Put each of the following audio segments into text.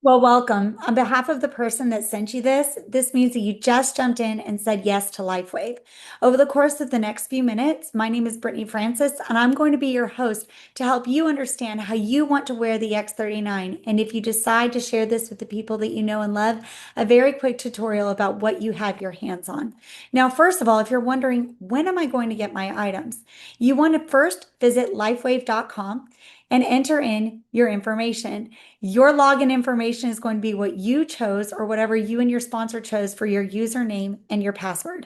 Well, welcome. On behalf of the person that sent you this means that you just jumped in and said yes to LifeWave. Over the course of the next few minutes, my name is Brittany Francis, and I'm going to be your host to help you understand how you want to wear the X39. And if you decide to share this with the people that you know and love, a very quick tutorial about what you have your hands on. Now, first of all, if you're wondering, when am I going to get my items? You want to first visit lifewave.com and enter in your information. Your login information is going to be what you chose or whatever you and your sponsor chose for your username and your password.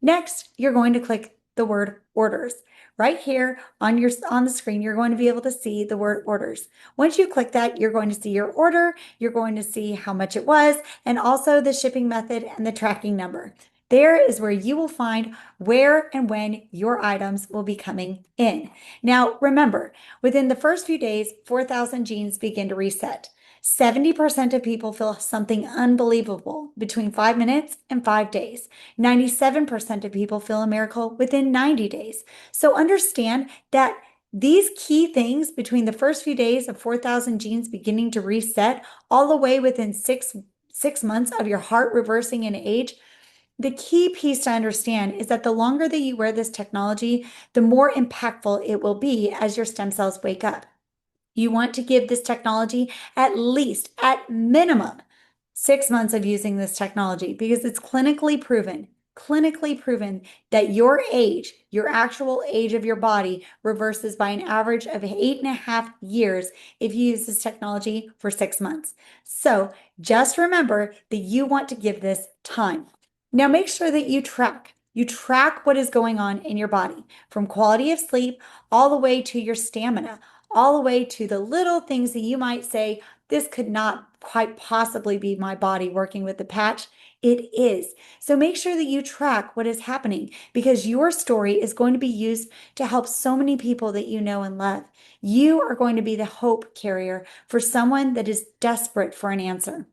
Next, you're going to click the word orders. Right here on the screen, you're going to be able to see the word orders. Once you click that, you're going to see your order, you're going to see how much it was, and also the shipping method and the tracking number. There is where you will find where and when your items will be coming in. Now, remember, within the first few days, 4,000 genes begin to reset. 70% of people feel something unbelievable between 5 minutes and 5 days. 97% of people feel a miracle within 90 days. So understand that these key things between the first few days of 4,000 genes beginning to reset, all the way within six months of your heart reversing in age, the key piece to understand is that the longer that you wear this technology, the more impactful it will be as your stem cells wake up. You want to give this technology at least, at minimum, 6 months of using this technology because it's clinically proven that your age, your actual age of your body, reverses by an average of 8.5 years if you use this technology for 6 months. So just remember that you want to give this time. Now make sure that you track. You track what is going on in your body, from quality of sleep all the way to your stamina, all the way to the little things that you might say, this could not quite possibly be my body working with the patch. It is. So make sure that you track what is happening because your story is going to be used to help so many people that you know and love. You are going to be the hope carrier for someone that is desperate for an answer.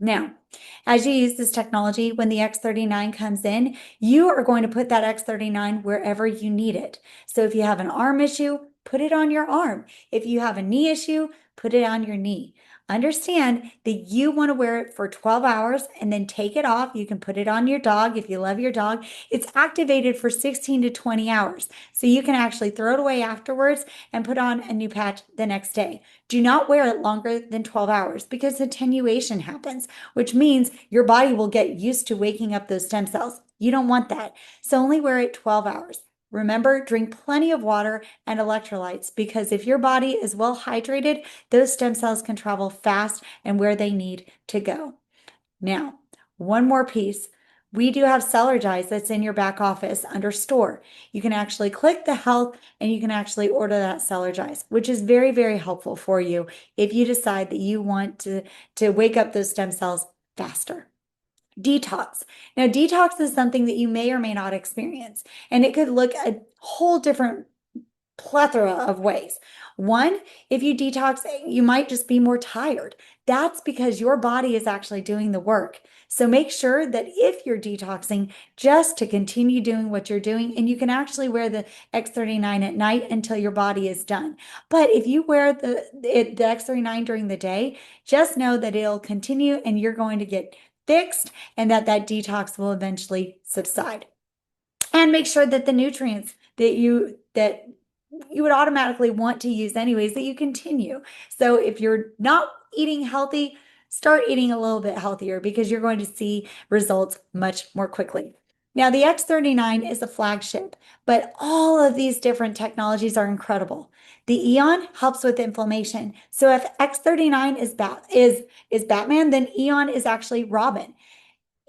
Now, as you use this technology, when the X39 comes in, you are going to put that X39 wherever you need it. So if you have an arm issue, put it on your arm. If you have a knee issue, put it on your knee. Understand that you want to wear it for 12 hours and then take it off. You can put it on your dog if you love your dog. It's activated for 16 to 20 hours. So you can actually throw it away afterwards and put on a new patch the next day. Do not wear it longer than 12 hours because attenuation happens, which means your body will get used to waking up those stem cells. You don't want that. So only wear it 12 hours. Remember, drink plenty of water and electrolytes because if your body is well hydrated, those stem cells can travel fast and where they need to go. Now, one more piece. We do have Cellergize that's in your back office under store. You can actually click the health and you can actually order that Cellergize, which is very, very helpful for you if you decide that you want to wake up those stem cells faster. Detox. Now, detox is something that you may or may not experience, and it could look a whole different plethora of ways. One, if you detox, you might just be more tired. That's because your body is actually doing the work. So make sure that if you're detoxing, just to continue doing what you're doing, and you can actually wear the X39 at night until your body is done. But if you wear the X39 during the day, just know that it'll continue and you're going to get fixed and that detox will eventually subside. And make sure that the nutrients that you would automatically want to use anyways, that you continue. So if you're not eating healthy, start eating a little bit healthier because you're going to see results much more quickly. Now, the X39 is a flagship, but all of these different technologies are incredible. The Eon helps with inflammation. So if X39 is Batman, then Eon is actually Robin.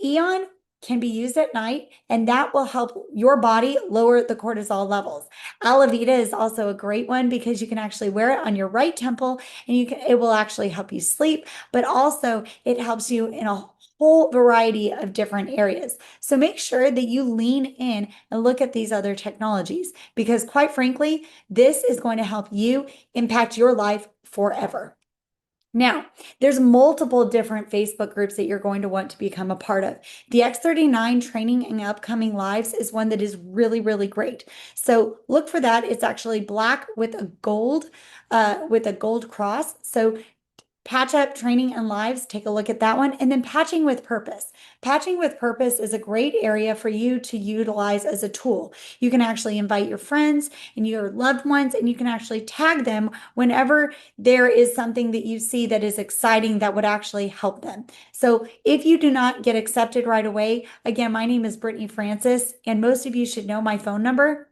Eon can be used at night, and that will help your body lower the cortisol levels. Alavita is also a great one because you can actually wear it on your right temple and it will actually help you sleep, but also it helps you in a whole variety of different areas. So make sure that you lean in and look at these other technologies because quite frankly, this is going to help you impact your life forever. Now, there's multiple different Facebook groups that you're going to want to become a part of. The X39 training and upcoming lives is one that is really, really great. So look for that. It's actually black with a gold cross. So Patch up training and lives, take a look at that one. And then patching with purpose. Patching with purpose is a great area for you to utilize as a tool. You can actually invite your friends and your loved ones, and you can actually tag them whenever there is something that you see that is exciting that would actually help them. So if you do not get accepted right away, again, my name is Brittany Francis, and most of you should know my phone number.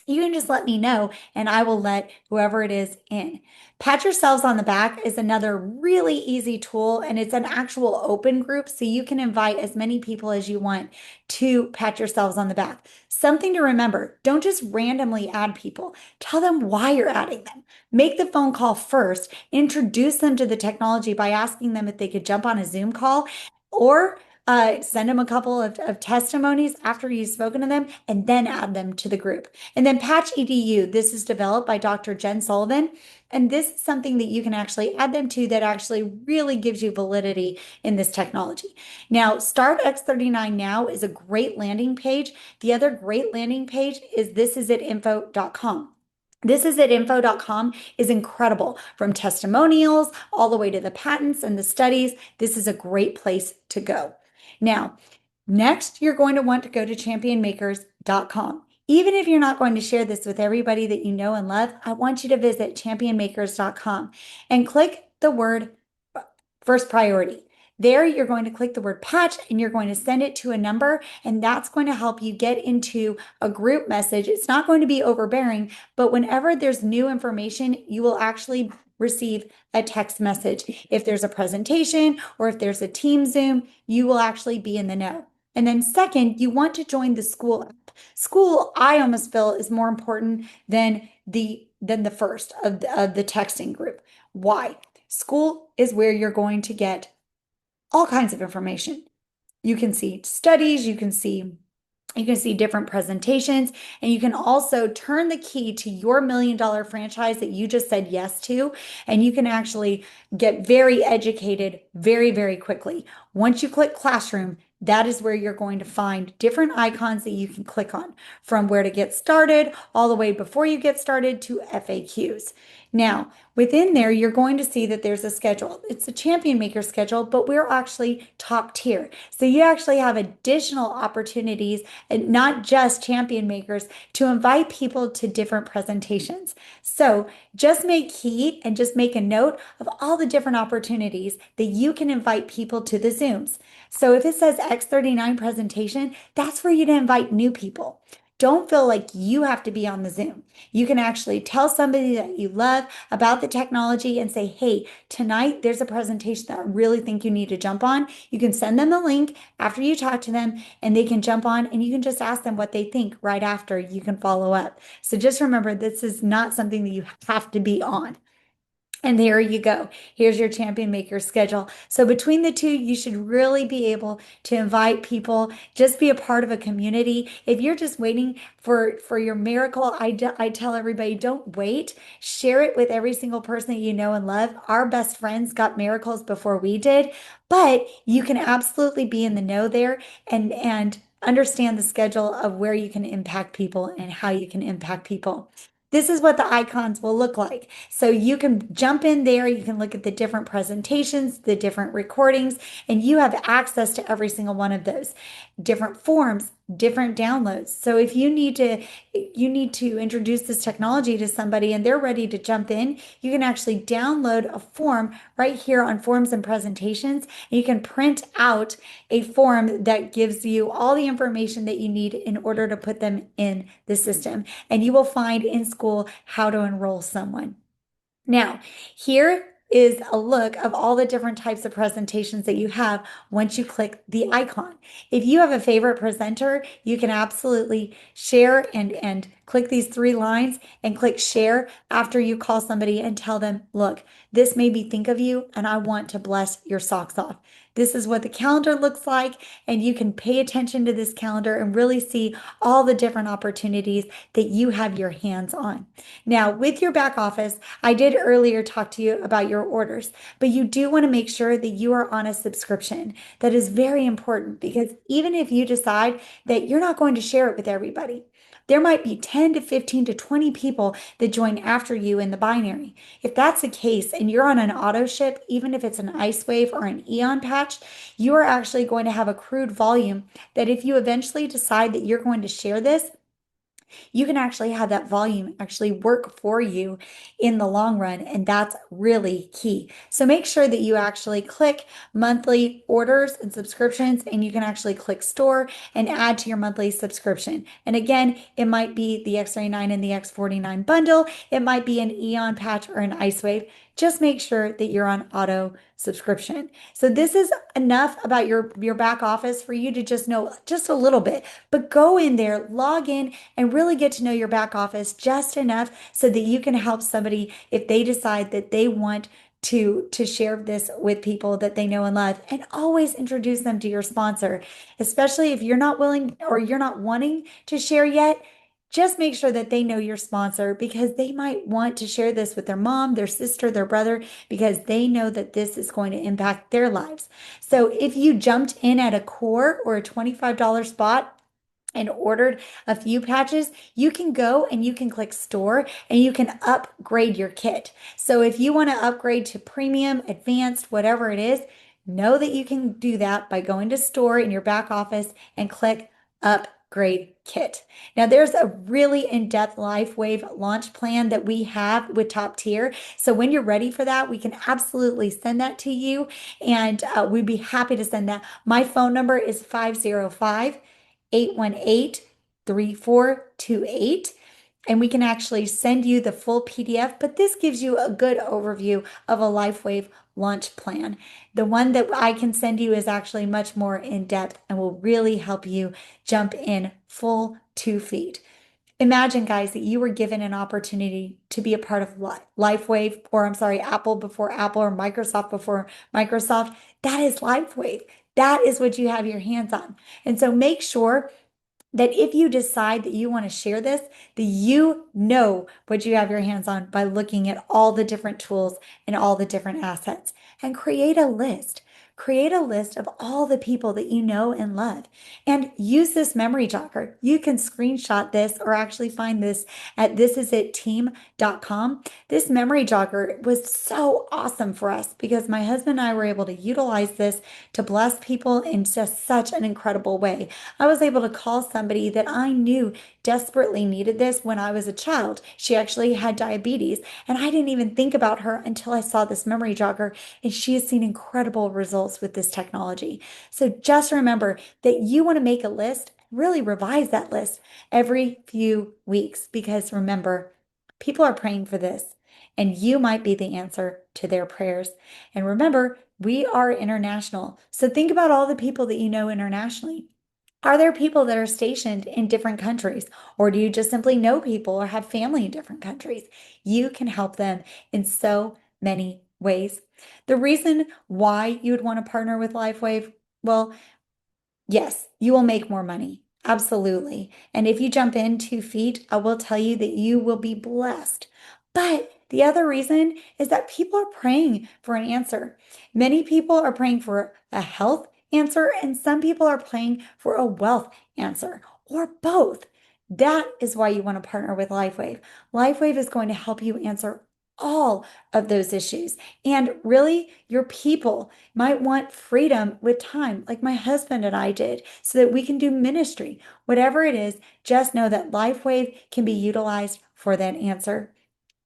You can just let me know and I will let whoever it is in. Pat yourselves on the back is another really easy tool, and it's an actual open group, so you can invite as many people as you want to pat yourselves on the back. Something to remember, don't just randomly add people. Tell them why you're adding them. Make the phone call first, introduce them to the technology by asking them if they could jump on a Zoom call, or send them a couple of testimonies after you've spoken to them, and then add them to the group. And then Patch EDU, this is developed by Dr. Jen Sullivan. And this is something that you can actually add them to that actually really gives you validity in this technology. Now, Start X39 Now is a great landing page. The other great landing page is thisisitinfo.com. Thisisitinfo.com is incredible, from testimonials all the way to the patents and the studies. This is a great place to go. Now, next, you're going to want to go to championmakers.com. Even if you're not going to share this with everybody that you know and love, I want you to visit championmakers.com and click the word first priority. There, you're going to click the word patch and you're going to send it to a number, and that's going to help you get into a group message. It's not going to be overbearing, but whenever there's new information, you will actually receive a text message. If there's a presentation or if there's a team Zoom, you will actually be in the know. And then second, you want to join the school app. School, I almost feel, is more important than the first of the texting group. Why? School is where you're going to get all kinds of information. You can see studies, you can see different presentations, and you can also turn the key to your $1 million franchise that you just said yes to, and you can actually get very educated very, very quickly. Once you click Classroom, that is where you're going to find different icons that you can click on, from where to get started all the way before you get started to FAQs. Now, within there, you're going to see that there's a schedule. It's a champion maker schedule, but we're actually top tier. So you actually have additional opportunities, and not just champion makers, to invite people to different presentations. So just make heed and just make a note of all the different opportunities that you can invite people to the Zooms. So if it says X39 presentation, that's for you to invite new people. Don't feel like you have to be on the Zoom. You can actually tell somebody that you love about the technology and say, hey, tonight there's a presentation that I really think you need to jump on. You can send them the link after you talk to them, and they can jump on, and you can just ask them what they think right after. You can follow up. So just remember, this is not something that you have to be on. And there you go. Here's your champion maker schedule. So between the two, you should really be able to invite people, just be a part of a community. If you're just waiting for your miracle, I tell everybody, don't wait. Share it with every single person that you know and love. Our best friends got miracles before we did, but you can absolutely be in the know there and understand the schedule of where you can impact people and how you can impact people. This is what the icons will look like. So you can jump in there, you can look at the different presentations, the different recordings, and you have access to every single one of those. Different forms, different downloads. So if you need to introduce this technology to somebody and they're ready to jump in, you can actually download a form right here on Forms and Presentations. And you can print out a form that gives you all the information that you need in order to put them in the system. And you will find in school how to enroll someone. Now, here is a look of all the different types of presentations that you have once you click the icon. If you have a favorite presenter, you can absolutely share and click these 3 lines and click share after you call somebody and tell them, look, this made me think of you and I want to bless your socks off. This is what the calendar looks like, and you can pay attention to this calendar and really see all the different opportunities that you have your hands on. Now, with your back office, I did earlier talk to you about your orders, but you do want to make sure that you are on a subscription. That is very important, because even if you decide that you're not going to share it with everybody, there might be 10 to 15 to 20 people that join after you in the binary. If that's the case and you're on an auto ship, even if it's an ice wave or an eon patch, you are actually going to have accrued volume that if you eventually decide that you're going to share this, you can actually have that volume actually work for you in the long run. And that's really key. So make sure that you actually click monthly orders and subscriptions, and you can actually click store and add to your monthly subscription. And again, it might be the X39 and the X49 bundle. It might be an Eon patch or an Ice Wave. Just make sure that you're on auto subscription. So this is enough about your back office for you to just know just a little bit, but go in there, log in, and really get to know your back office just enough so that you can help somebody if they decide that they want to share this with people that they know and love, and always introduce them to your sponsor, especially if you're not willing or you're not wanting to share yet. Just make sure that they know your sponsor, because they might want to share this with their mom, their sister, their brother, because they know that this is going to impact their lives. So if you jumped in at a core or a $25 spot and ordered a few patches, you can go and you can click store and you can upgrade your kit. So if you want to upgrade to premium, advanced, whatever it is, know that you can do that by going to store in your back office and click upgrade kit. Now there's a really in-depth LifeWave launch plan that we have with Top Tier. So when you're ready for that, we can absolutely send that to you, and we'd be happy to send that. My phone number is 505 818 3428, and we can actually send you the full PDF, but this gives you a good overview of a LifeWave launch plan. The one that I can send you is actually much more in depth and will really help you jump in full 2 feet. Imagine, guys, that you were given an opportunity to be a part of LifeWave, or I'm sorry, Apple before Apple, or Microsoft before Microsoft. That is LifeWave. That is what you have your hands on. And so make sure that if you decide that you want to share this, that you know what you have your hands on by looking at all the different tools and all the different assets, and create a list. Create a list of all the people that you know and love, and use this memory jogger. You can screenshot this or actually find this at thisisitteam.com. This memory jogger was so awesome for us because my husband and I were able to utilize this to bless people in just such an incredible way. I was able to call somebody that I knew desperately needed this when I was a child. She actually had diabetes, and I didn't even think about her until I saw this memory jogger, and she has seen incredible results with this technology. So just remember that you want to make a list, really revise that list every few weeks, because remember, people are praying for this, and you might be the answer to their prayers. And remember, we are international. So think about all the people that you know internationally. Are there people that are stationed in different countries, or do you just simply know people or have family in different countries? You can help them in so many ways. The reason why you would want to partner with LifeWave, well, yes, you will make more money. Absolutely. And if you jump in 2 feet, I will tell you that you will be blessed. But the other reason is that people are praying for an answer. Many people are praying for a health answer, and some people are praying for a wealth answer, or both. That is why you want to partner with LifeWave. LifeWave is going to help you answer all of those issues. And really, your people might want freedom with time, like my husband and I did, so that we can do ministry. Whatever it is, just know that LifeWave can be utilized for that answer.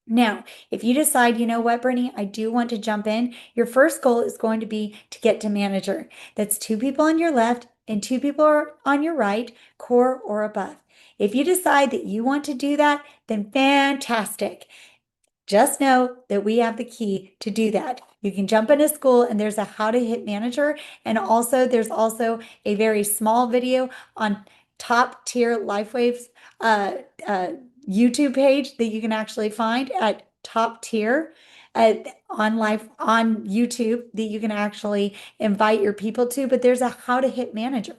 Now, if you decide, you know what, Brittany, I do want to jump in, your first goal is going to be to get to manager. That's 2 people on your left and 2 people are on your right, core or above. If you decide that you want to do that, then fantastic. Just know that we have the key to do that. You can jump into school, and there's a how to hit manager. And also there's also a very small video on Top Tier LifeWave's YouTube page that you can actually find at Top Tier on YouTube, that you can actually invite your people to. But there's a how to hit manager.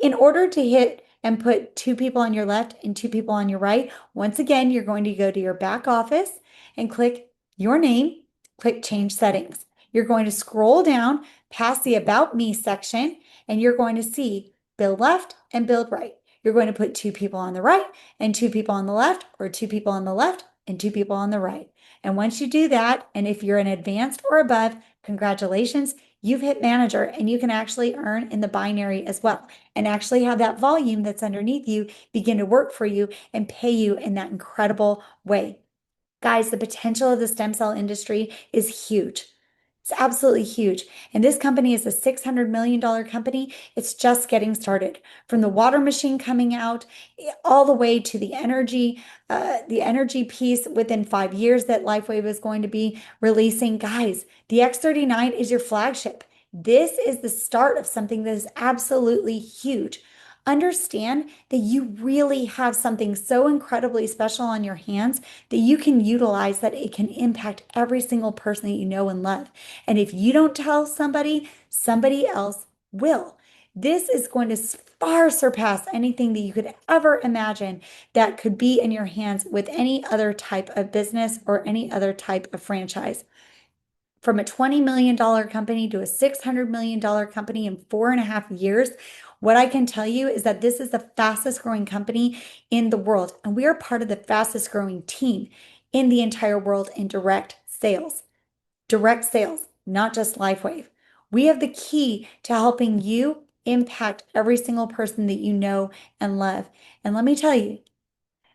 In order to hit and put 2 people on your left and 2 people on your right, once again, you're going to go to your back office and click your name, click change settings. You're going to scroll down past the about me section, and you're going to see build left and build right. you're going to put two people on the right and two people on the left, or two people on the left and two people on the right. And once you do that, and if you're an advanced or above, congratulations, you've hit manager and you can actually earn in the binary as well and actually have that volume that's underneath you begin to work for you and pay you in that incredible way. Guys, the potential of the stem cell industry is huge. It's absolutely huge. And this company is a $600 million company. It's just getting started. From the water machine coming out all the way to the energy piece within 5 years that LifeWave is going to be releasing. Guys, the X39 is your flagship. This is the start of something that is absolutely huge. Understand that you really have something so incredibly special on your hands that you can utilize, that it can impact every single person that you know and love. And if you don't tell somebody, somebody else will. This is going to far surpass anything that you could ever imagine that could be in your hands with any other type of business or any other type of franchise. From a $20 million company to a $600 million company in 4.5 years, what I can tell you is that this is the fastest growing company in the world. And we are part of the fastest growing team in the entire world in direct sales. Direct sales, not just LifeWave. We have the key to helping you impact every single person that you know and love. And let me tell you,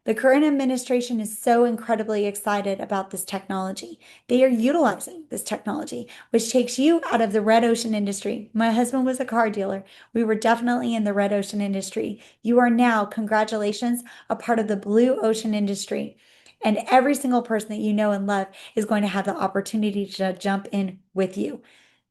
the current administration is so incredibly excited about this technology. They are utilizing this technology, which takes you out of the red ocean industry. My husband was a car dealer. We were definitely in the red ocean industry. You are now, congratulations, a part of the blue ocean industry. And every single person that you know and love is going to have the opportunity to jump in with you.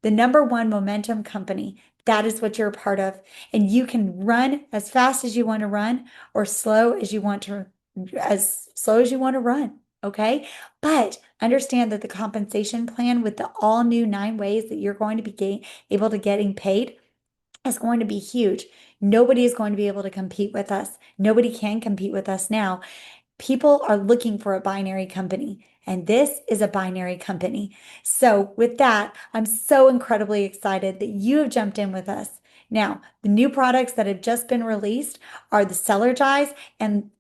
The number one momentum company, that is what you're a part of. And you can run as fast as you want to run or as slow as you want to run. Okay. But understand that the compensation plan with the all new 9 ways that you're going to be able to getting paid is going to be huge. Nobody is going to be able to compete with us. Nobody can compete with us now. People are looking for a binary company, and this is a binary company. So with that, I'm so incredibly excited that you have jumped in with us. Now, the new products that have just been released are the Celergize, and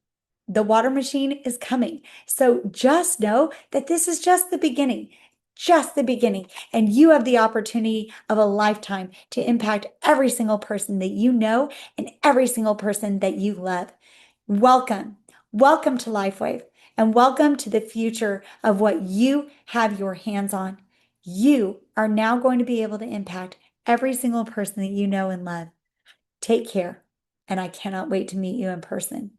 the water machine is coming. So just know that this is just the beginning. And you have the opportunity of a lifetime to impact every single person that you know and every single person that you love. Welcome. Welcome to LifeWave, and welcome to the future of what you have your hands on. You are now going to be able to impact every single person that you know and love. Take care, and I cannot wait to meet you in person.